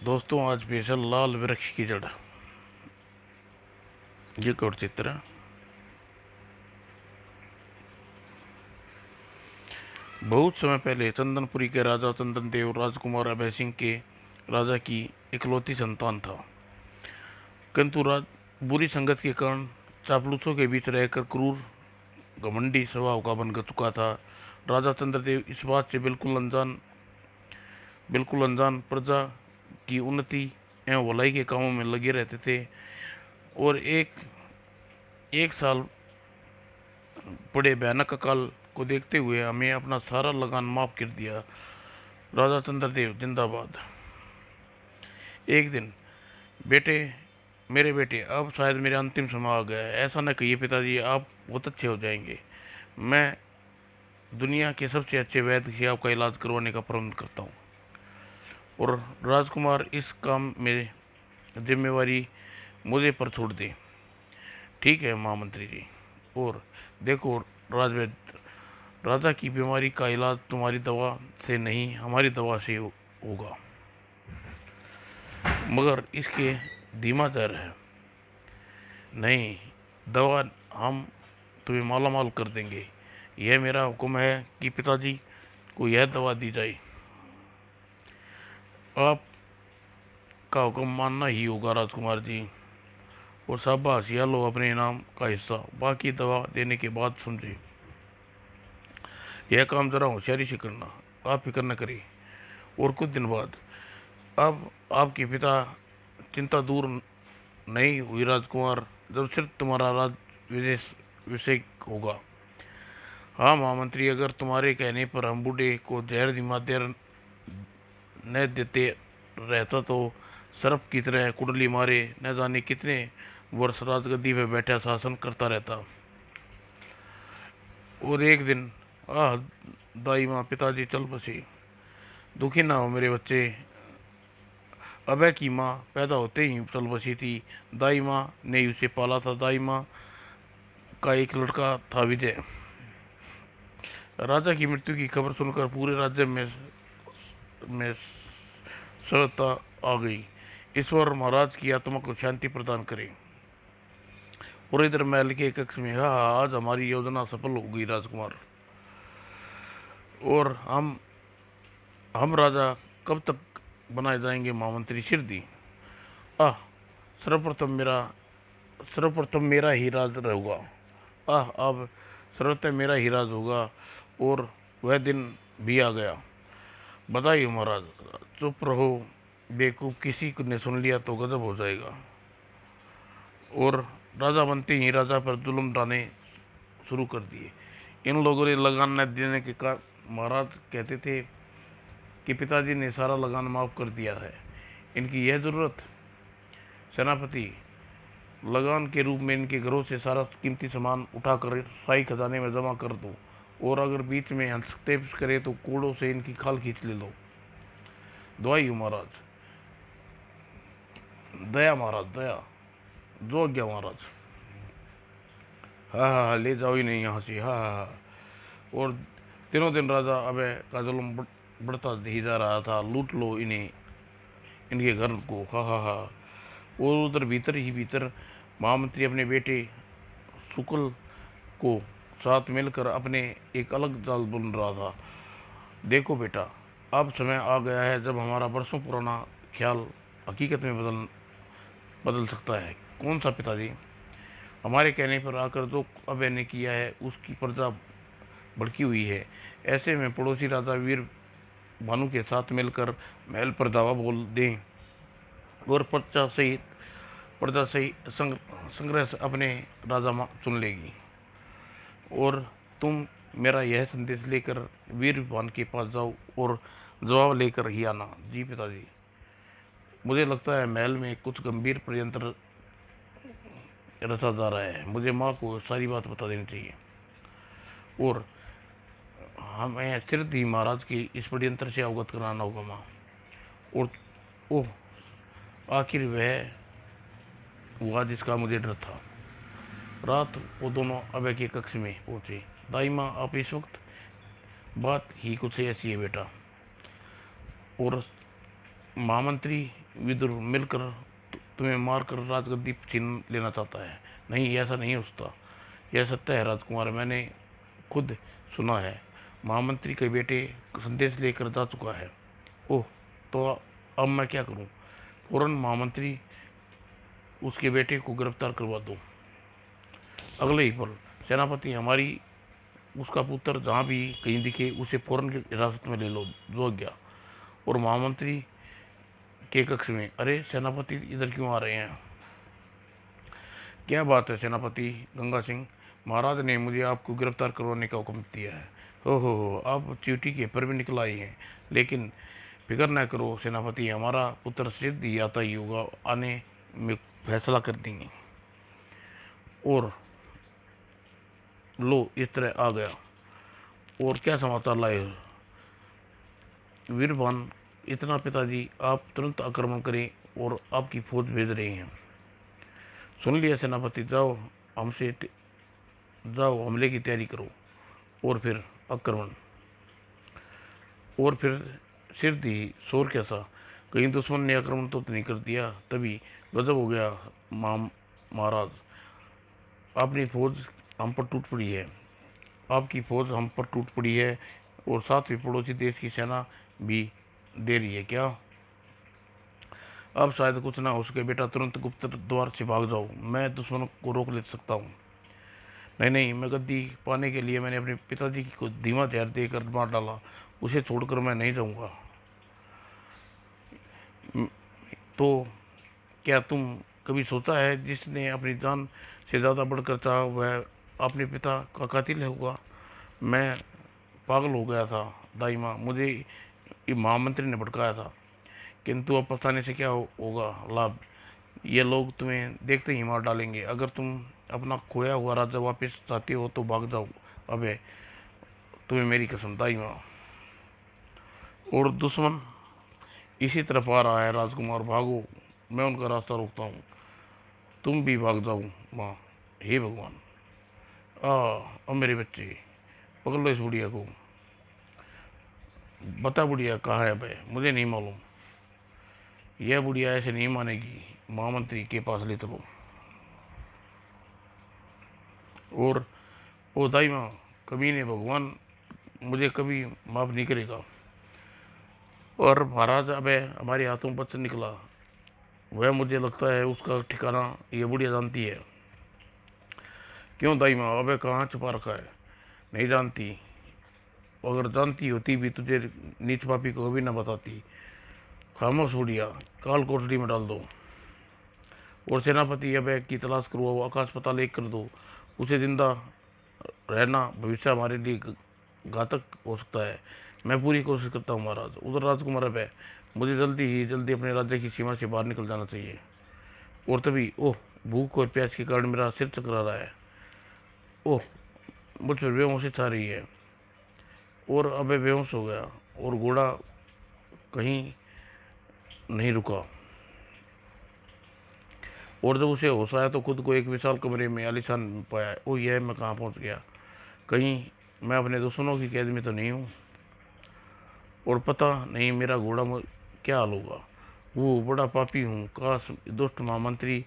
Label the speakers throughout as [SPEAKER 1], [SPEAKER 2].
[SPEAKER 1] दोस्तों, आज स्पेशल लाल वृक्ष की जड़, ये कौर चित्र है। बहुत समय पहले चंदनपुरी के राजा चंदन देव राजकुमार अभय सिंह के राजा की इकलौती संतान था। किंतु बुरी संगत के कारण चापलूसों के बीच रहकर क्रूर घमंडी स्वभाव का बन चुका था। राजा चंद्रदेव इस बात से बिल्कुल अनजान प्रजा की उन्नति एवं भलाई के कामों में लगे रहते थे। और एक एक साल बड़े भयानक अकाल को देखते हुए हमें अपना सारा लगान माफ कर दिया। राजा चंद्रदेव जिंदाबाद। एक दिन, बेटे, मेरे बेटे, अब शायद मेरा अंतिम समय आ गया है। ऐसा न कहिए पिताजी, आप बहुत अच्छे हो जाएंगे। मैं दुनिया के सबसे अच्छे वैद्य से आपका इलाज करवाने का प्रबंध करता हूँ। और राजकुमार, इस काम में जिम्मेवारी मुझे पर छोड़ दे। ठीक है महामंत्री जी। और देखो राजवैद्य, राजा की बीमारी का इलाज तुम्हारी दवा से नहीं, हमारी दवा से होगा। मगर इसके धीमा दर है। नहीं, दवा हम तुम्हें माला माल कर देंगे। यह मेरा हुक्म है कि पिताजी को यह दवा दी जाए। आपका हुक्म मानना ही होगा राजकुमार जी। और शाबाश, यह लो अपने इनाम का हिस्सा। बाकी दवा देने के बाद समझे। यह काम जरा होशियारी से करना, आप फिक्र न करिए। और कुछ दिन बाद अब आपके पिता चिंता दूर नहीं हुई राजकुमार, जब सिर्फ तुम्हारा राज विदेश विषय होगा। हाँ महामंत्री, अगर तुम्हारे कहने पर हम बूढ़े को जहर धीमा देर न देते रहता तो सर्प की तरह कुंडली मारे न जाने कितने वर्ष राजगद्दी पे बैठा शासन करता रहता। और एक दिन, आह दाई माँ, पिताजी चल बसे। दुखी ना हो मेरे बच्चे। अभय की माँ पैदा होते ही चल बसी थी। दाई माँ ने उसे पाला था। दाई माँ का एक लड़का था, विजय। राजा की मृत्यु की खबर सुनकर पूरे राज्य में सत्ता आ गई। ईश्वर महाराज की आत्मा को शांति प्रदान करे। और इधर महल के कक्ष में, हाँ, आज हमारी योजना सफल हो गई राजकुमार। और हम राजा कब तक बनाए जाएंगे महामंत्री? सिरदी। आह, सर्वप्रथम मेरा सर्वप्रथम मेरा ही राज रहेगा। आह, अब सर्वप्रथम मेरा ही राज होगा। और वह दिन भी आ गया। बधाई हो महाराज। चुप रहो बेवकूफ, किसी ने सुन लिया तो गजब हो जाएगा। और राजा बनते ही राजा पर जुल्म ढाने शुरू कर दिए। इन लोगों ने लगान न देने के कारण महाराज कहते थे कि पिताजी ने सारा लगान माफ कर दिया है। इनकी यह जरूरत? सेनापति, लगान के रूप में इनके घरों से सारा कीमती सामान उठाकर शाही खजाने में जमा कर दो। और अगर बीच में हस्तक्षेप करे तो कोड़ों से इनकी खाल खींच ले लो। दुआई हो महाराज। दया महाराज, दया। जो गया महाराज। हाँ हाँ हाँ, ले जाओ ही नहीं यहाँ से। हाँ हाँ हाँ। और दिनों दिन राजा अबे का जुल्म बढ़ता ही जा रहा था। लूट लो इन्हें, इनके घर को। हाँ हाँ हाँ। और उधर भीतर ही भीतर महामंत्री अपने बेटे शुक्ल को साथ मिलकर अपने एक अलग जाल बुन रहा था। देखो बेटा, अब समय आ गया है जब हमारा बरसों पुराना ख्याल हकीकत में बदल सकता है। कौन सा पिताजी? हमारे कहने पर आकर जो अभय ने किया है उसकी प्रजा भड़की हुई है। ऐसे में पड़ोसी राजा वीर भानु के साथ मिलकर महल पर दावा बोल दें और प्रजा सहित संग्रह से अपने राजा चुन लेगी। और तुम मेरा यह संदेश लेकर वीर भान के पास जाओ और जवाब लेकर ही आना। जी पिताजी। मुझे लगता है महल में कुछ गंभीर षड्यंत्र रचा जा रहा है। मुझे माँ को सारी बात बता देनी चाहिए। और हमें सिर्फ ही महाराज की इस षड्यंत्र से अवगत कराना होगा माँ। और ओह, आखिर वह हुआ जिसका मुझे डर था। रात वो दोनों अभय के कक्ष में पहुंचे। दाई माँ, आप इस वक्त? बात ही कुछ ऐसी है बेटा। और महामंत्री विदुर मिलकर तुम्हें मारकर राजगद्दी छीन लेना चाहता है। नहीं, ऐसा नहीं हो सकता। यह सत्य है राजकुमार, मैंने खुद सुना है। महामंत्री के बेटे संदेश लेकर जा चुका है। ओह, तो अब मैं क्या करूं? फौरन महामंत्री उसके बेटे को गिरफ्तार करवा दो। अगले ही पल सेनापति हमारी उसका पुत्र जहां भी कहीं दिखे उसे फौरन हिरासत में ले लो। जो गया। और महामंत्री के कक्ष में, अरे सेनापति इधर क्यों आ रहे हैं? क्या बात है सेनापति गंगा सिंह, महाराज ने मुझे आपको गिरफ्तार करवाने का हुक्म दिया है। हो, आप च्यूटी के पर भी निकल आए हैं। लेकिन फिक्र न करो सेनापति, हमारा पुत्र सिद्ध ही आता ही होगा, आने में फैसला कर देंगे। और लो, इस तरह आ गया। और क्या समाचार लाए हो वीरवान? इतना पिताजी, आप तुरंत आक्रमण करें और आपकी फौज भेज रहे हैं। सुन लिया सेनापति, जाओ जाओ हमले की तैयारी करो और फिर आक्रमण। और फिर सिर दी शोर कैसा, कहीं दुश्मन ने आक्रमण तो नहीं कर दिया? तभी गजब हो गया महाराज, अपनी फौज हम पर टूट पड़ी है। आपकी फौज हम पर टूट पड़ी है और साथ ही पड़ोसी देश की सेना भी दे रही है। क्या अब शायद कुछ ना हो सके बेटा, तुरंत गुप्त द्वार से भाग जाओ, मैं दुश्मनों को रोक ले सकता हूँ। नहीं, मैं गद्दी पाने के लिए मैंने अपने पिताजी को धीमा जहर देकर मार डाला, उसे छोड़कर मैं नहीं जाऊंगा। तो क्या तुम कभी सोचा है, जिसने अपनी जान से ज़्यादा बढ़कर चाहा वह अपने पिता का कातिल होगा? मैं पागल हो गया था दाई माँ, मुझे ये महामंत्री ने भड़काया था। किंतु अब पछताने से क्या होगा लाभ? ये लोग तुम्हें देखते ही मार डालेंगे। अगर तुम अपना खोया हुआ राज्य वापस चाहते हो तो भाग जाओ। अबे, तुम्हें मेरी कसम दाई माँ। और दुश्मन इसी तरफ आ रहा है राजकुमार, भागो, मैं उनका रास्ता रोकता हूँ। तुम भी भाग जाओ माँ। हे भगवान, अब मेरे बच्चे, पकड़ लो इस बुढ़िया को। बता बुढ़िया कहाँ है? अबे, मुझे नहीं मालूम। यह बुढ़िया ऐसे नहीं मानेगी, महामंत्री के पास ले चलो। और ओ दाई माँ, कभी ने भगवान मुझे कभी माफ नहीं करेगा। और महाराज, अबे हमारे हाथों बच्चा निकला, वह मुझे लगता है उसका ठिकाना ये बुढ़िया जानती है। क्यों दाई माँ, अबे कहाँ छुपा रखा है? नहीं जानती? अगर जानती होती भी तुझे नीच पापी को कभी ना बताती। खामोश बुढ़िया, काल कोठरी में डाल दो। और सेनापति अबे की तलाश करो, आकाश पाताल एक कर दो। उसे जिंदा रहना भविष्य हमारे लिए घातक हो सकता है। मैं पूरी कोशिश करता हूँ महाराज। उधर राजकुमार अबे, मुझे जल्दी अपने राज्य की सीमा से बाहर निकल जाना चाहिए। और तभी ओह, भूख और प्यास के कारण मेरा सिर चकरा रहा है। ओह, मुझ पर बेहोशी छा रही है। और अबे बेहोश हो गया और घोड़ा कहीं नहीं रुका। और जब उसे होश आया तो खुद को एक विशाल कमरे में आलीशान पाया। ओ, यह मैं कहाँ पहुँच गया? कहीं मैं अपने दुश्मनों की कैद में तो नहीं हूँ? और पता नहीं मेरा घोड़ा क्या हाल होगा। वो बड़ा पापी हूँ, काश दुष्ट महामंत्री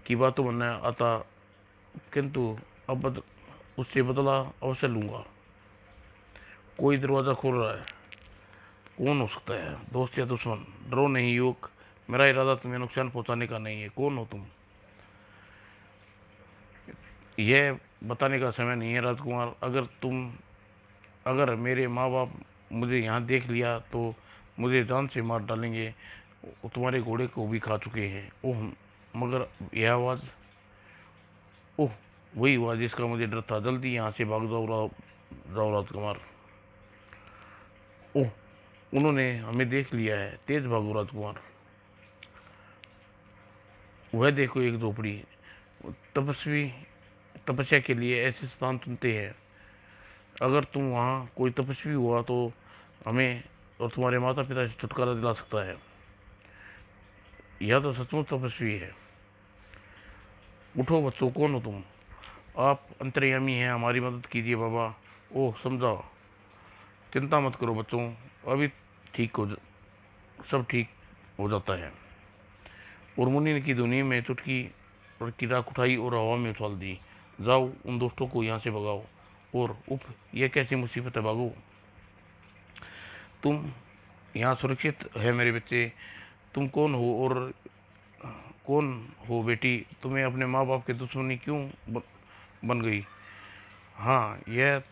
[SPEAKER 1] की बातों में न आता, किंतु अब उससे बदला अवश्य लूंगा। कोई दरवाज़ा खोल रहा है, कौन हो सकता है? दोस्त या दुश्मन? डरो नहीं युवक, मेरा इरादा तुम्हें नुकसान पहुंचाने का नहीं है। कौन हो तुम? यह बताने का समय नहीं है राजकुमार। अगर मेरे माँ बाप मुझे यहाँ देख लिया तो मुझे जान से मार डालेंगे। वो तुम्हारे घोड़े को भी खा चुके हैं। ओह, मगर यह आवाज़, ओह, वही आवाज़ जिसका मुझे डर था। जल्दी यहाँ से भाग जाओ राजकुमार। ओह, उन्होंने हमें देख लिया है, तेज भागो राजकुमार। वह देखो एक झोपड़ी, तपस्वी तपस्या के लिए ऐसे स्थान चुनते हैं। अगर तुम वहाँ कोई तपस्वी हुआ तो हमें और तुम्हारे माता पिता से छुटकारा दिला सकता है। यह तो सचमुच तपस्वी है। उठो बच्चों, कौन हो तुम? आप अंतर्यामी हैं, हमारी मदद कीजिए बाबा। ओह, समझा, चिंता मत करो बच्चों, अभी ठीक हो सब ठीक हो जाता है। और मुनि ने की दुनिया में चुटकी और की राख उठाई और हवा में उछाल दी। जाओ उन दोस्तों को यहाँ से भगाओ। और उफ, यह कैसी मुसीबत है, भागो। तुम यहाँ सुरक्षित है मेरे बच्चे। तुम कौन हो और कौन हो बेटी? तुम्हें अपने माँ बाप की दुश्मनी क्यों बन गई? हाँ, यह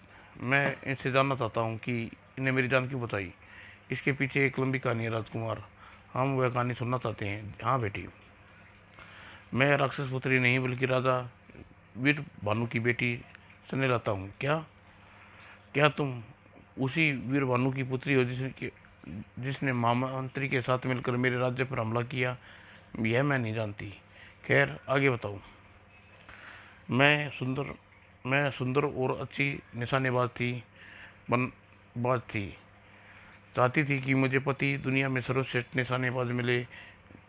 [SPEAKER 1] मैं इनसे जानना चाहता हूँ कि इन्हें मेरी जान क्यों बचाई। इसके पीछे एक लंबी कहानी है राजकुमार, हम वह कहानी सुनना चाहते हैं। हाँ बेटी, मैं राक्षस पुत्री नहीं बल्कि राजा वीर भानु की बेटी सनेलाता हूँ। क्या क्या तुम उसी वीर भानु की पुत्री हो जिसने महामंत्री के साथ मिलकर मेरे राज्य पर हमला किया? यह मैं नहीं जानती। खैर, आगे बताओ। मैं सुंदर मैं सुंदर और अच्छी निशानेबाज थी, बाज थी। चाहती थी कि मुझे पति दुनिया में सर्वश्रेष्ठ निशानेबाज मिले।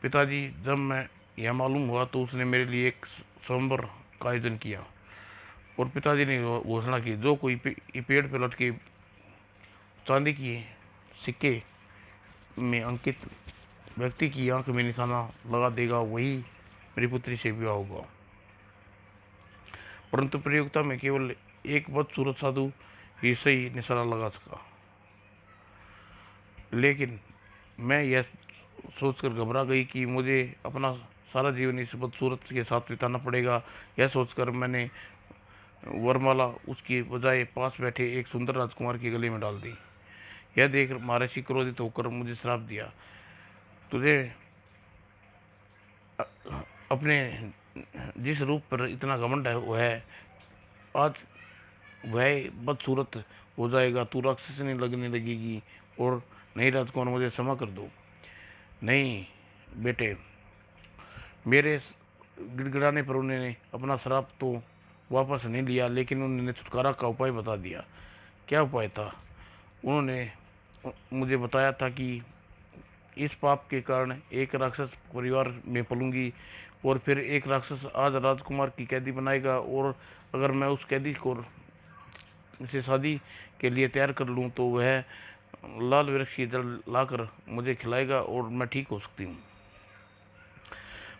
[SPEAKER 1] पिताजी, जब मैं यह मालूम हुआ तो उसने मेरे लिए एक स्वयंवर का आयोजन किया। और पिताजी ने घोषणा की, जो कोई पेड़ पर लटके चांदी के सिक्के में अंकित व्यक्ति की आंख में निशाना लगा देगा, वही मेरी पुत्री से विवाह होगा। परंतु प्रतियोगिता में केवल एक बदसूरत साधु ही सही निशाना लगा सका। लेकिन मैं यह सोचकर घबरा गई कि मुझे अपना सारा जीवन इस बदसूरत के साथ बिताना पड़ेगा। यह सोचकर मैंने वरमाला उसकी बजाय पास बैठे एक सुंदर राजकुमार के गले में डाल दी। यह देख महर्षि क्रोधित होकर मुझे श्राप दिया, तुझे अपने जिस रूप पर इतना घमंड है वह आज वह बदसूरत हो जाएगा। तू राक्षसनी लगने लगेगी। और नहीं राजकुमार, मुझे क्षमा कर दो। नहीं बेटे, मेरे गिड़गिड़ाने पर उन्होंने अपना श्राप तो वापस नहीं लिया, लेकिन उन्होंने छुटकारा का उपाय बता दिया। क्या उपाय था? उन्होंने मुझे बताया था कि इस पाप के कारण एक राक्षस परिवार में पलूंगी और फिर एक राक्षस आज राजकुमार की कैदी बनाएगा, और अगर मैं उस कैदी को से शादी के लिए तैयार कर लूं तो वह लाल वृक्ष की जल लाकर मुझे खिलाएगा और मैं ठीक हो सकती हूँ।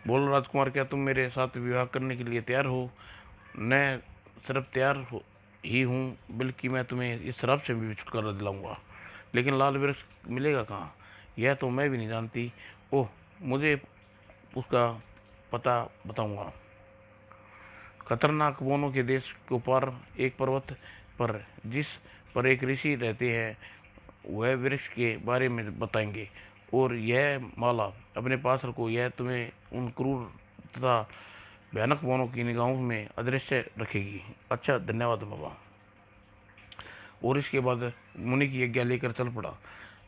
[SPEAKER 1] बोलो राजकुमार, क्या तुम मेरे साथ विवाह करने के लिए तैयार हो? मैं सिर्फ तैयार ही हूँ, बल्कि मैं तुम्हें इस शराब से भी छुटकारा दिलाऊंगा। लेकिन लाल वृक्ष मिलेगा कहाँ, यह तो मैं भी नहीं जानती। ओह, मुझे उसका पता बताऊंगा। खतरनाक वनों के देश के ऊपर एक पर्वत पर जिस पर एक ऋषि रहते हैं, वह वृक्ष के बारे में बताएंगे। और यह माला अपने पास रखो, यह तुम्हें उन क्रूर तथा भयानक वनों की निगाहों में अदृश्य रखेगी। अच्छा, धन्यवाद बाबा। और इसके बाद मुनि की आज्ञा लेकर चल पड़ा।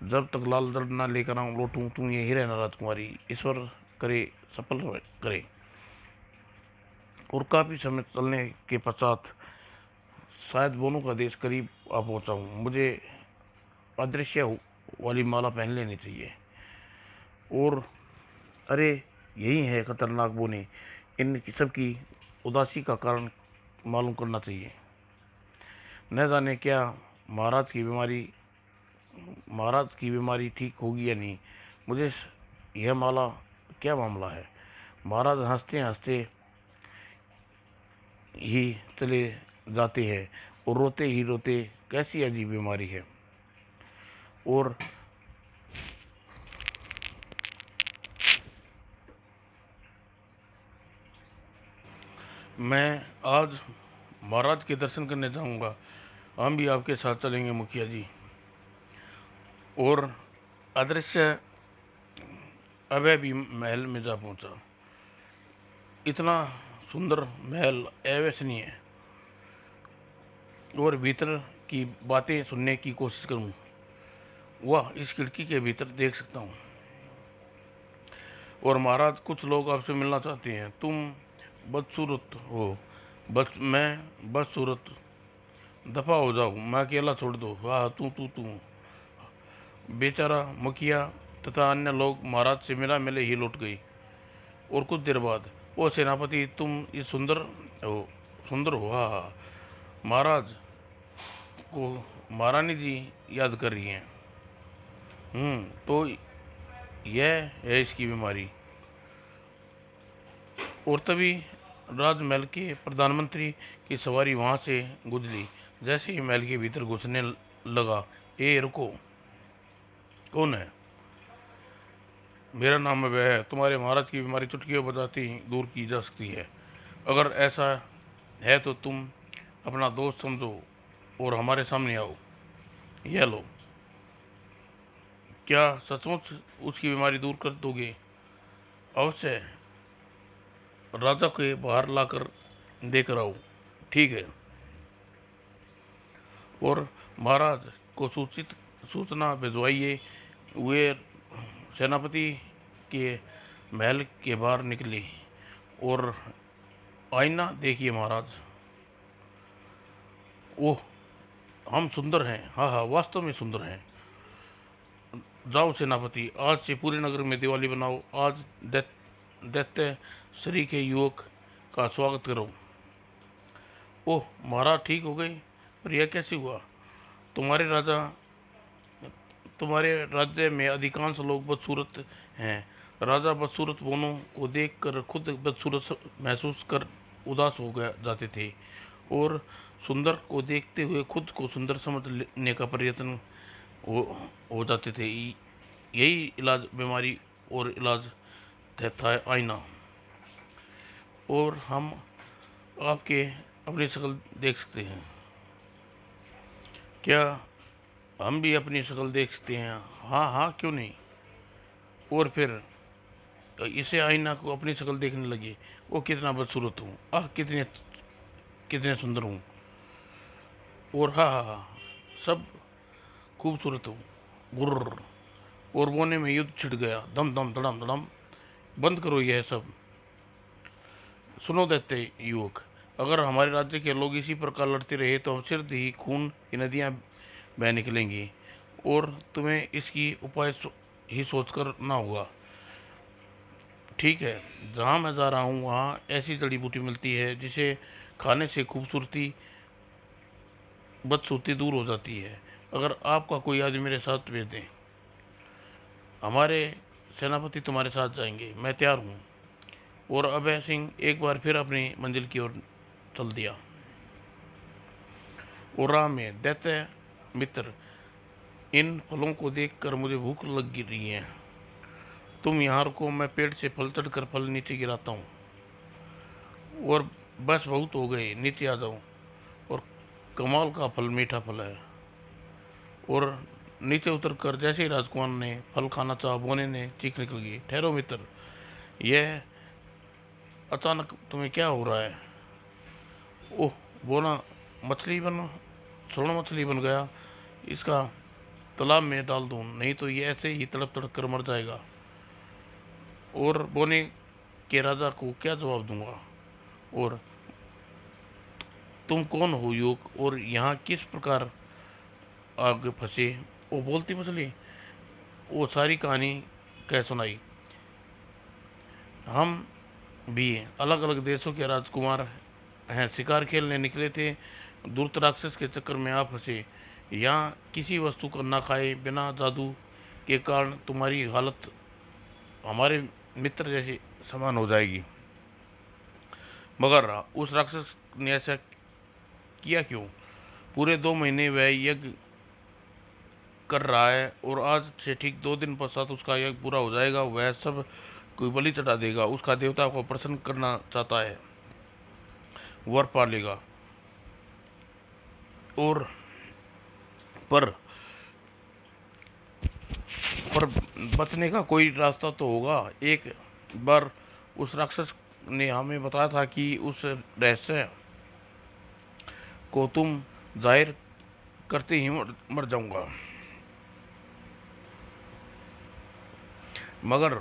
[SPEAKER 1] जब तक लाल जल न लेकर आऊं लौटूं, तुम यही रहना राजकुमारी। ईश्वर करे सफल करे। और काफी समय चलने के पश्चात शायद वनों का देश करीब आ पहुंचा हूं। मुझे अदृश्य वाली माला पहन लेनी चाहिए। और अरे, यही है खतरनाक बोने। इन सब की उदासी का कारण मालूम करना चाहिए। न जाने क्या महाराज की बीमारी ठीक होगी या नहीं। मुझे यह माला क्या मामला है। महाराज हंसते हंसते ही चले जाते हैं और रोते ही रोते, कैसी अजीब बीमारी है। और मैं आज महाराज के दर्शन करने जाऊंगा। हम भी आपके साथ चलेंगे मुखिया जी। और अदृश्य अभय भी महल में जा पहुंचा। इतना सुंदर महल अविश्वसनीय है। और भीतर की बातें सुनने की कोशिश करूं, वह इस खिड़की के भीतर देख सकता हूं। और महाराज, कुछ लोग आपसे मिलना चाहते हैं। तुम बदसूरत हो। मैं बदसूरत, दफा हो जाओ, मैं अकेला छोड़ दो। वाह, तू बेचारा मुखिया तथा अन्य लोग महाराज से मिला मिले ही लौट गई। और कुछ देर बाद, ओ सेनापति, तुम ये सुंदर हो। हाँ, महाराज को महारानी जी याद कर रही हैं। तो यह है इसकी बीमारी। और तभी राजमहल के प्रधानमंत्री की सवारी वहां से गुजरी। जैसे ही महल के भीतर घुसने लगा, ए रुको, कौन है? मेरा नाम वह है। तुम्हारे महाराज की बीमारी चुटकियों बजाती ही दूर की जा सकती है। अगर ऐसा है तो तुम अपना दोस्त समझो और हमारे सामने आओ। यह लो। क्या सचमुच उसकी बीमारी दूर कर दोगे? अवश्य। राजा के बाहर लाकर देकर आओ। ठीक है। और महाराज को सूचना भिजवाइए। वे सेनापति के महल के बाहर निकले। और आईना देखिए महाराज। ओह, हम सुंदर हैं। हाँ हाँ, वास्तव में सुंदर हैं। जाओ सेनापति, आज से पूरे नगर में दिवाली बनाओ। आज दैत्य श्री के युवक का स्वागत करो। ओह महाराज, ठीक हो गए? पर यह कैसे हुआ? तुम्हारे राजा तुम्हारे राज्य में अधिकांश लोग बदसूरत हैं। राजा बदसूरत बोनों को देखकर खुद बदसूरत महसूस कर उदास हो गया जाते थे और सुंदर को देखते हुए खुद को सुंदर समझ लेने का प्रयत्न हो जाते थे। यही इलाज बीमारी और इलाज था आईना। और हम आपके अपनी शक्ल देख सकते हैं। क्या हम भी अपनी शक्ल देख सकते हैं? हाँ हाँ, क्यों नहीं। और फिर इसे आईना को अपनी शक्ल देखने लगी। वो कितना बदसूरत हूँ, आह कितने कितने सुंदर हूँ। और हाँ हाँ हाँ, सब खूबसूरत हूँ। गुर्र। और बोने में युद्ध छिड़ गया। दम दम धड़म धड़म। बंद करो यह सब। सुनो देते युवक, अगर हमारे राज्य के लोग इसी प्रकार लड़ते रहे तो शीघ्र ही खून की नदियां बह निकलेंगी और तुम्हें इसकी उपाय ही सोचकर ना होगा। ठीक है, जहाँ मैं जा रहा हूँ वहाँ ऐसी जड़ी बूटी मिलती है जिसे खाने से खूबसूरती बदसूरती दूर हो जाती है। अगर आपका कोई आदमी मेरे साथ भेज दें। हमारे सेनापति तुम्हारे साथ जाएंगे। मैं तैयार हूँ। और अभय सिंह एक बार फिर अपनी मंजिल की ओर चल दिया। और राह में दैत्य मित्र, इन फलों को देखकर मुझे भूख लग रही है। तुम यहाँ रुको, मैं पेड़ से फल चढ़कर फल नीचे गिराता हूँ। और बस बहुत हो गए, नीचे आ जाओ। और कमाल का फल, मीठा फल है। और नीचे उतरकर जैसे ही राजकुमार ने फल खाना चाहा, बोने ने चीख निकल गई, ठहरो मित्र, यह अचानक तुम्हें क्या हो रहा है? ओह बोना, मछली बन स्वर्ण मछली बन गया। इसका तालाब में डाल दूं, नहीं तो ये ऐसे ही तड़प तड़प कर मर जाएगा। और बोने के राजा को क्या जवाब दूंगा? और तुम कौन हो युवक, और यहाँ किस प्रकार आग फंसे? वो बोलती मछली वो सारी कहानी कह सुनाई। हम भी अलग अलग देशों के राजकुमार हैं, शिकार खेलने निकले थे, दूरत राक्षस के चक्कर में आप फंसे। यहाँ किसी वस्तु को ना खाए बिना जादू के कारण तुम्हारी हालत हमारे मित्र जैसी समान हो जाएगी। मगर उस राक्षस ने ऐसा किया क्यों? पूरे 2 महीने वह यज्ञ कर रहा है और आज से ठीक 2 दिन पश्चात उसका यज्ञ पूरा हो जाएगा। वह सब कोई बलि चढ़ा देगा, उसका देवता को प्रसन्न करना चाहता है, वर पा लेगा। और पर पर बचने का कोई रास्ता तो होगा। एक बार उस राक्षस ने हमें बताया था कि उस रहस्य को तुम जाहिर करते ही मर जाऊंगा। मगर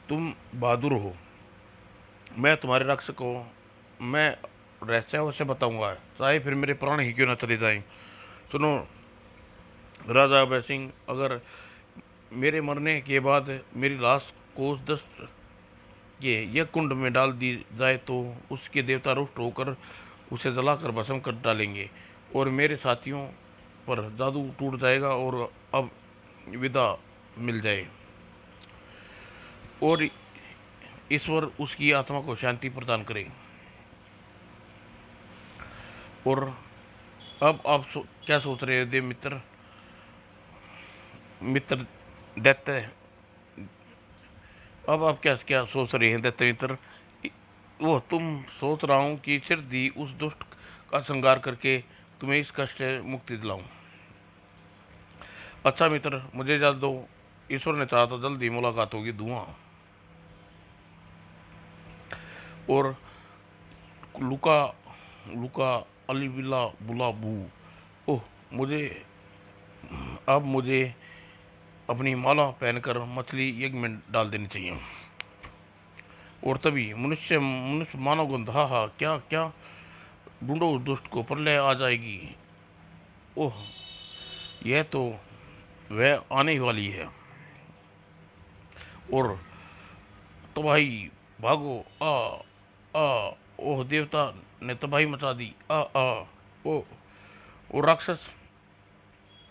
[SPEAKER 1] तुम बहादुर हो। मैं तुम्हारे राक्षस को मैं रहस्य अवश्य बताऊंगा, चाहे फिर मेरे प्राण ही क्यों न चले जाएं। सुनो राजा अभय सिंह, अगर मेरे मरने के बाद मेरी लाश को उस दस्त के यह कुंड में डाल दी जाए तो उसके देवता रुष्ट होकर उसे जलाकर भस्म कर डालेंगे और मेरे साथियों पर जादू टूट जाएगा और अब विदा मिल जाए। और ईश्वर उसकी आत्मा को शांति प्रदान करे। और अब आप क्या सोच रहे हो देव मित्र, मित्र दैत्य, अब आप क्या क्या सोच रहे हैं दैत्य मित्र? वो तुम सोच रहा हूँ कि सिर दी उस दुष्ट का संहार करके तुम्हें इस कष्ट से मुक्ति दिलाऊं। अच्छा मित्र, मुझे इजाजत दो, ईश्वर ने चाहा तो जल्दी मुलाकात होगी। धुआं। और लुका लुका अलीबिला बुला बू। ओह, मुझे अब मुझे अपनी माला पहनकर मछली यज्ञ में डाल देनी चाहिए। और तभी मनुष्य मनुष्य मानव गंध, हा हा, क्या क्या, ढूंढो उस दुष्ट को, प्रलय आ जाएगी। ओह, यह तो वह आने वाली है। और तबाही, भागो, आ आ। ओह, देवता ने तबाही मचा दी, आ आ। ओ, वो राक्षस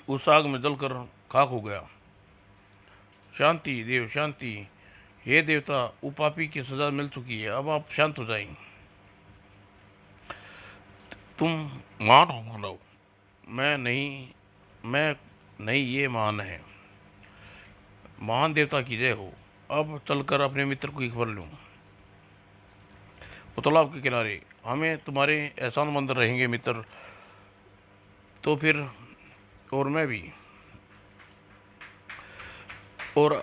[SPEAKER 1] उस आग में जलकर खाक हो गया। शांति देव, शांति। हे देवता, वो पापी की सजा मिल चुकी है, अब आप शांत हो जाएं। तुम मान हो मानव, मैं नहीं, मैं नहीं, ये मान है। महान देवता की जय हो। अब चलकर अपने मित्र को खबर लूं। वो तालाब के किनारे, हमें तुम्हारे एहसानमंद रहेंगे मित्र। तो फिर, और मैं भी। और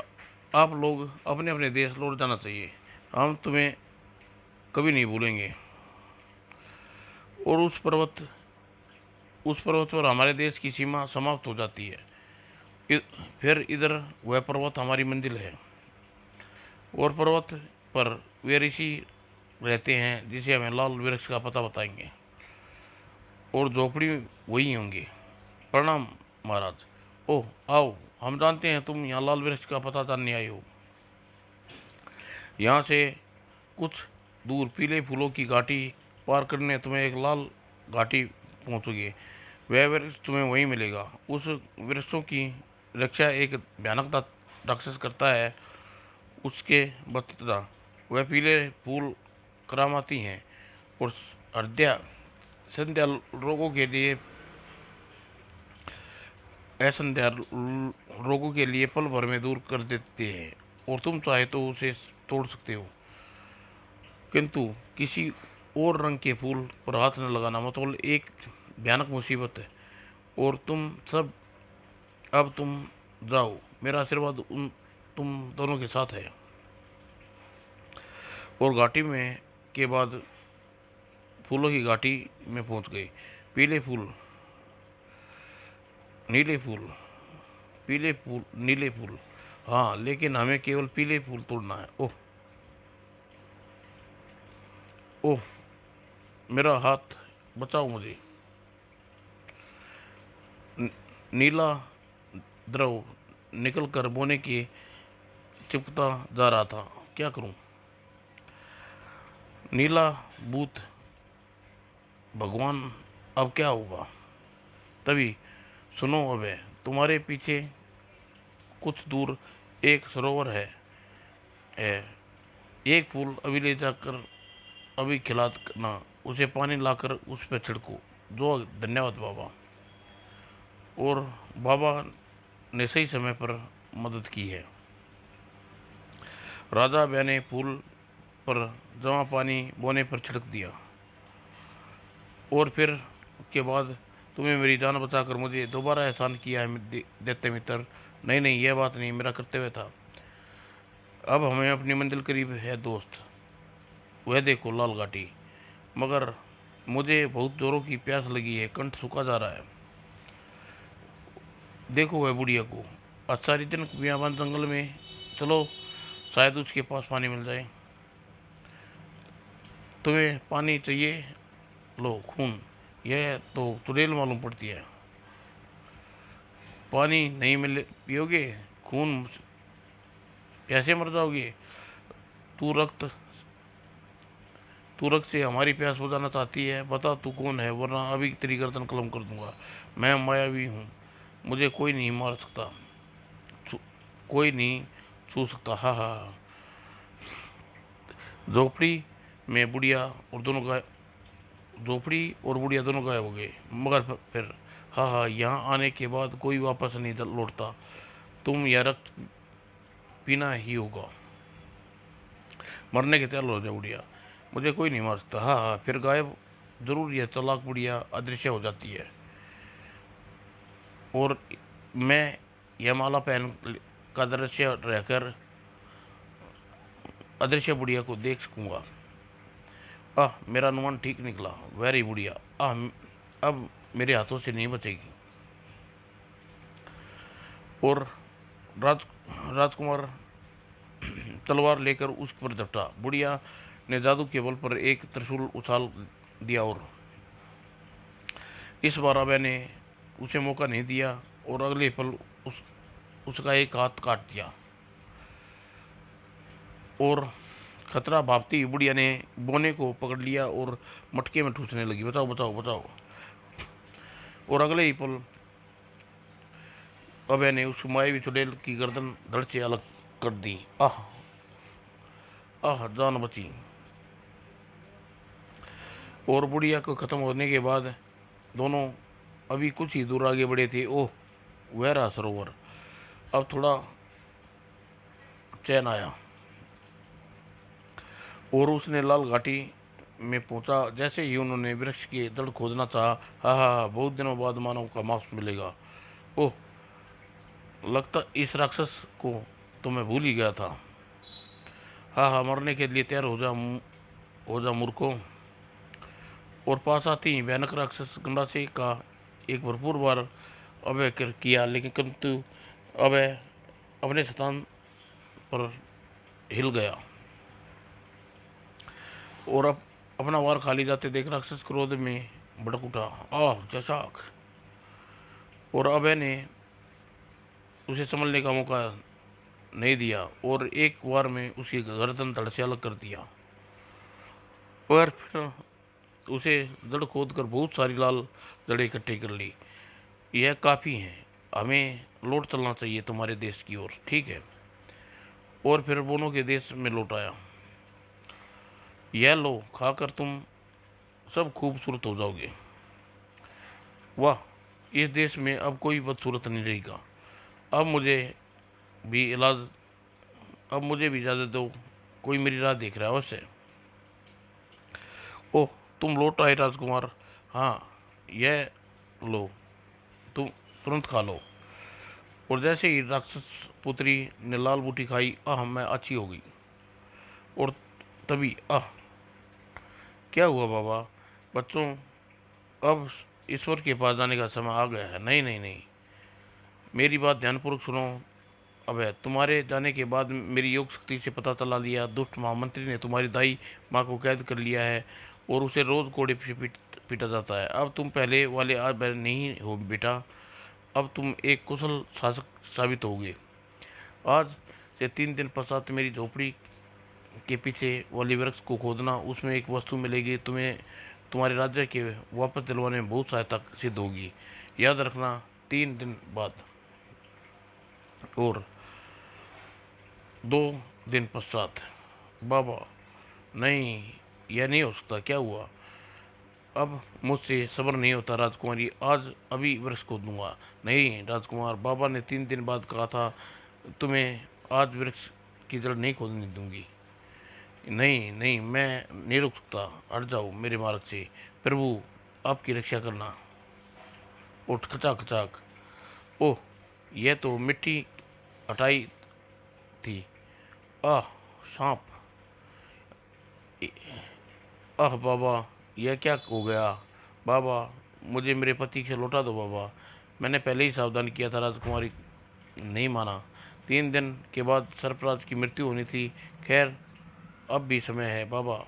[SPEAKER 1] आप लोग अपने अपने देश लौट जाना चाहिए, हम तुम्हें कभी नहीं भूलेंगे। और उस पर्वत पर हमारे देश की सीमा समाप्त हो जाती है। फिर इधर वह पर्वत हमारी मंजिल है। और पर्वत पर वे ऋषि रहते हैं जिसे हमें लाल वृक्ष का पता बताएंगे। और झोपड़ी वही होंगे। प्रणाम महाराज। ओह, आओ, हम जानते हैं तुम यहाँ लाल वृक्ष का पता जानने आए हो। यहाँ से कुछ दूर पीले फूलों की घाटी पार करने तुम्हें एक लाल घाटी पहुँचोगे। वह वृक्ष तुम्हें वहीं मिलेगा। उस वृक्षों की रक्षा एक भयानक राक्षस करता है। उसके बतदा वह पीले फूल करामाती हैं और हृदय संध्या रोगों के लिए असंध्या रोगों के लिए पल भर में दूर कर देते हैं। और तुम चाहे तो उसे तोड़ सकते हो, किंतु किसी और रंग के फूल पर हाथ न लगाना, मतलब एक भयानक मुसीबत है। और तुम सब, अब तुम जाओ, मेरा आशीर्वाद तुम दोनों के साथ है। और घाटी में के बाद फूलों की घाटी में पहुंच गए। पीले फूल, नीले फूल, पीले फूल, नीले फूल। हाँ, लेकिन हमें केवल पीले फूल तोड़ना है। ओह ओह, मेरा हाथ बचाओ मुझे। नीला द्रव निकलकर बोने की चिपकता जा रहा था। क्या करूं? नीला भूत, भगवान, अब क्या होगा? तभी, सुनो, अबे, तुम्हारे पीछे कुछ दूर एक सरोवर है। एक फूल अभी ले जाकर अभी खिलाना, उसे पानी लाकर उस पर छिड़को। जो, धन्यवाद बाबा। और बाबा ने सही समय पर मदद की है। राजा ब्याह ने फूल पर जमा पानी बोने पर छिड़क दिया। और फिर के बाद तुम्हें मेरी जान बचाकर मुझे दोबारा एहसान किया है देते मित्र। नहीं नहीं, यह बात नहीं, मेरा कर्तव्य था। अब हमें अपनी मंजिल करीब है दोस्त। वह देखो लाल घाटी। मगर मुझे बहुत जोरों की प्यास लगी है, कंठ सूखा जा रहा है। देखो वह बुढ़िया को, आचार्य दिन बियाबान जंगल में, चलो शायद उसके पास पानी मिल जाए। तुम्हें पानी चाहिए? लो खून, यह तो तुरेल मालूम पड़ती है। पानी नहीं मिले पियोगे, खून प्यासे मर जाओगे। तू रक्त तू रक्त से हमारी प्यास बुझाना चाहती है? बता तू कौन है, वरना अभी तेरी गर्दन कलम कर दूंगा। मैं मायावी हूँ, मुझे कोई नहीं मार सकता, कोई नहीं छू सकता। हा हा। झोपड़ी में बुढ़िया और दोनों गाय झोपड़ी और बुढ़िया दोनों गायब हो गए। मगर फिर हाँ हाँ, यहाँ आने के बाद कोई वापस नहीं लौटता, तुम यह रक्त पीना ही होगा, मरने के तैयार हो जाओ बुढ़िया, मुझे कोई नहीं मार सकता। हाँ हाँ, फिर गायब जरूर यह तलाक बुढ़िया अदृश्य हो जाती है और मैं यह माला पहन का दृश्य रहकर अदृश्य बुढ़िया को देख सकूंगा। मेरा अनुमान ठीक निकला, वेरी बुढ़िया। अब मेरे हाथों से नहीं बचेगी। और राज राजकुमार तलवार लेकर उस पर झपटा। बुढ़िया ने जादू के बल पर एक त्रिशूल उछाल दिया और इस बार अभय ने उसे मौका नहीं दिया और अगले पल उसका एक हाथ काट दिया और खतरा भापती बुढ़िया ने बोने को पकड़ लिया और मटके में ठूसने लगी, बचाओ बचाओ बचाओ। और अगले ही पल अभय ने उस मायावी चुड़ैल की गर्दन धड़ से अलग कर दी। आह आह, जान बची। और बुढ़िया को खत्म होने के बाद दोनों अभी कुछ ही दूर आगे बढ़े थे। ओह, वह रहा सरोवर। अब थोड़ा चैन आया और उसने लाल घाटी में पहुंचा। जैसे ही उन्होंने वृक्ष की जड़ खोदना चाहा, हा हा हा, बहुत दिनों बाद मानव का मांस मिलेगा। ओह, लगता इस राक्षस को तो मैं भूल ही गया था। हाँ हाँ, मरने के लिए तैयार हो जा मूर्खों। और पास आती ही भयानक राक्षस गंडासे का एक भरपूर बार अभय किया, लेकिन किंतु अभय अपने स्थान पर हिल गया और अब अपना वार खाली जाते देख राक्षस क्रोध में भड़क उठा। आह चशाक। और अभय ने उसे संभलने का मौका नहीं दिया और एक वार में उसकी गर्दन धड़ से अलग कर दिया। और फिर उसे जड़ खोद कर बहुत सारी लाल जड़ें इकट्ठी कर ली। यह काफ़ी है, हमें लौट चलना चाहिए तुम्हारे देश की ओर, ठीक है। और फिर बोनों के देश में लौट आया। यह लो, खाकर तुम सब खूबसूरत हो जाओगे। वाह, इस देश में अब कोई बदसूरत नहीं रहेगा। अब मुझे भी इलाज अब मुझे भी इजाज़त दो, कोई मेरी राह देख रहा है वैसे। ओह, तुम लौट आए राजकुमार। हाँ, यह लो, तुम तुरंत खा लो। और जैसे ही राक्षस पुत्री ने लाल बूटी खाई, मैं अच्छी हो गई। और तभी क्या हुआ बाबा? बच्चों, अब ईश्वर के पास जाने का समय आ गया है। नहीं नहीं नहीं, मेरी बात ध्यानपूर्वक सुनो। अबे, तुम्हारे जाने के बाद मेरी योग शक्ति से पता चला लिया, दुष्ट महामंत्री ने तुम्हारी दाई माँ को कैद कर लिया है और उसे रोज कोड़े से पीटा जाता है। अब तुम पहले वाले आज नहीं हो बेटा, अब तुम एक कुशल शासक साबित होगे। आज से 3 दिन पश्चात मेरी झोपड़ी के पीछे वाली वृक्ष को खोदना, उसमें एक वस्तु मिलेगी, तुम्हें तुम्हारे राज्य के वापस दिलवाने में बहुत सहायता सिद्ध होगी। याद रखना, 3 दिन बाद। और 2 दिन पश्चात। बाबा, नहीं, यह नहीं हो सकता, क्या हुआ? अब मुझसे सब्र नहीं होता राजकुमारी, आज अभी वृक्ष को दूंगा। नहीं राजकुमार, बाबा ने 3 दिन बाद कहा था, तुम्हें आज वृक्ष की जड़ नहीं खोदने दूंगी। नहीं नहीं, मैं नहीं रुक सकता, हट जाओ मेरे मार्ग से। प्रभु, आपकी रक्षा करना। उठ खचाक खचाक। ओह, यह तो मिट्टी हटाई थी। आह, सांप। बाबा, यह क्या हो गया? बाबा, मुझे मेरे पति से लौटा दो बाबा, मैंने पहले ही सावधान किया था। राजकुमारी नहीं माना। 3 दिन के बाद सरफराज की मृत्यु होनी थी। खैर, अब भी समय है बाबा।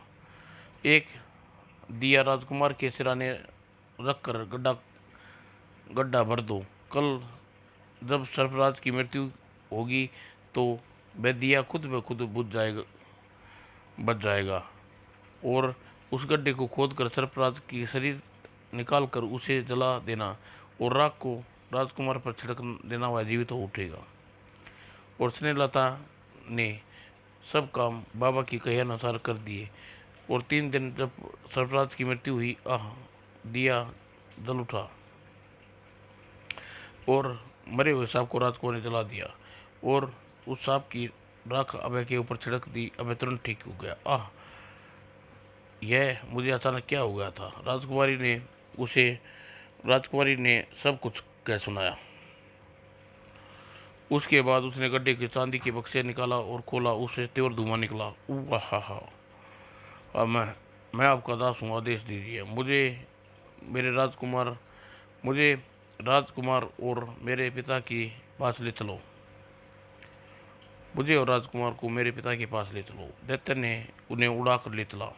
[SPEAKER 1] एक दिया राजकुमार के सिराने रख कर गड्ढा गड्ढा भर दो। कल जब सरफराज की मृत्यु होगी तो वह दिया खुद ब खुद बुझ जाएगा और उस गड्ढे को खोदकर सरफराज की शरीर निकाल कर उसे जला देना और राख को राजकुमार पर छिड़क देना, वह जीवित हो उठेगा। और स्नेहलता ने सब काम बाबा की कहे अनुसार कर दिए। और 3 दिन जब सरफराज की मृत्यु हुई, दिया जल उठा और मरे हुए सांप को राजकुमार ने जला दिया और उस सांप की राख अभय के ऊपर छिड़क दी। अभय तुरंत ठीक हो गया। यह मुझे अचानक क्या हो गया था। राजकुमारी ने सब कुछ कह सुनाया। उसके बाद उसने गड्ढे के चांदी के बक्से निकाला और खोला, उससे तीव्र धुआं निकला। हा। अब मैं आपका दास हूँ, आदेश दीजिए। मेरे राजकुमार मुझे राजकुमार और मेरे पिता के पास ले चलो। मुझे और राजकुमार को मेरे पिता के पास ले चलो। दैत्य ने उन्हें उड़ा कर ले चला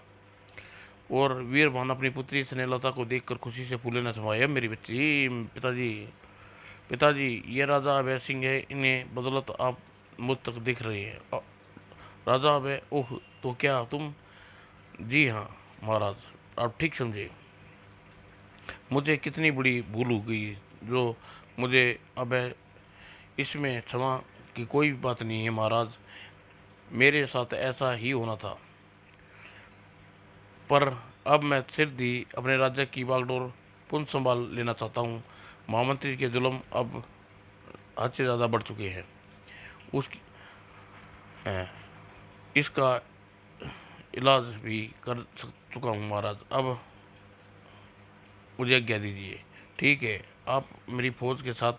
[SPEAKER 1] और वीरभान अपनी पुत्री स्नेहलता को देखकर खुशी से फूले न समाया। मेरी बच्ची, पिताजी, ये राजा अभय सिंह है। इन्हें बदौलत आप मुझ तक दिख रहे हैं। राजा अभय, ओह, तो क्या तुम? जी हाँ महाराज, आप ठीक समझे। मुझे कितनी बड़ी भूल हो गई जो मुझे अभय, इसमें क्षमा की कोई बात नहीं है महाराज। मेरे साथ ऐसा ही होना था, पर अब मैं सिर दी अपने राज्य की बागडोर पुनः संभाल लेना चाहता हूँ। महामंत्री के जुल्म अब हद से ज़्यादा बढ़ चुके हैं। उसकी इसका इलाज भी कर चुका हूँ महाराज। अब मुझे आज्ञा दीजिए। ठीक है, आप मेरी फौज के साथ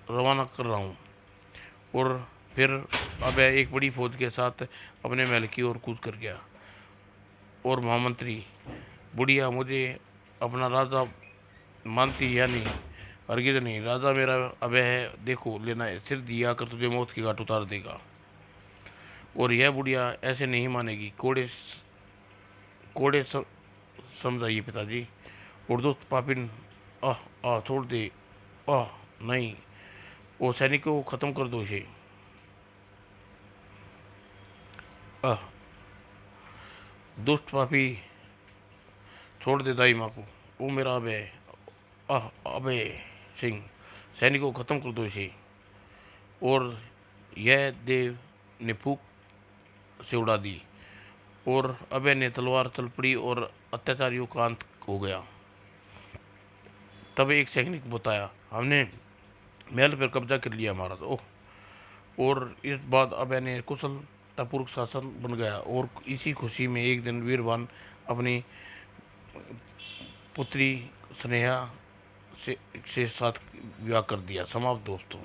[SPEAKER 1] रवाना कर रहा हूँ। और फिर अब एक बड़ी फौज के साथ अपने महल की ओर कूद कर गया। और महामंत्री, बुढ़िया मुझे अपना राजा मानती या नहीं? हरगिज नहीं, राजा मेरा अभय है। देखो लेना है, सिर दिया कर तुझे मौत की घाट उतार देगा। और यह बुढ़िया ऐसे नहीं मानेगी। कोड़े समझाइए पिताजी। और दोस्त पापिन, छोड़ दे। नहीं, वो सैनिकों को खत्म कर दो इसे। दुष्ट पापी, छोड़ दे दाई माँ को। वो मेरा अभय, अभय सिंह, सैनिकों को खत्म कर दो इसे। और यह देव ने फूक से उड़ा दी और अभय ने तलवार चल पड़ी और अत्याचारियों का अंत हो गया। तब एक सैनिक बताया, हमने महल पर कब्जा कर लिया महाराज। और इस बाद अभय ने कुशलतापूर्वक शासन बन गया। और इसी खुशी में एक दिन वीरवान अपनी पुत्री स्नेहा से साथ विवाह कर दिया। समाप्त दोस्तों।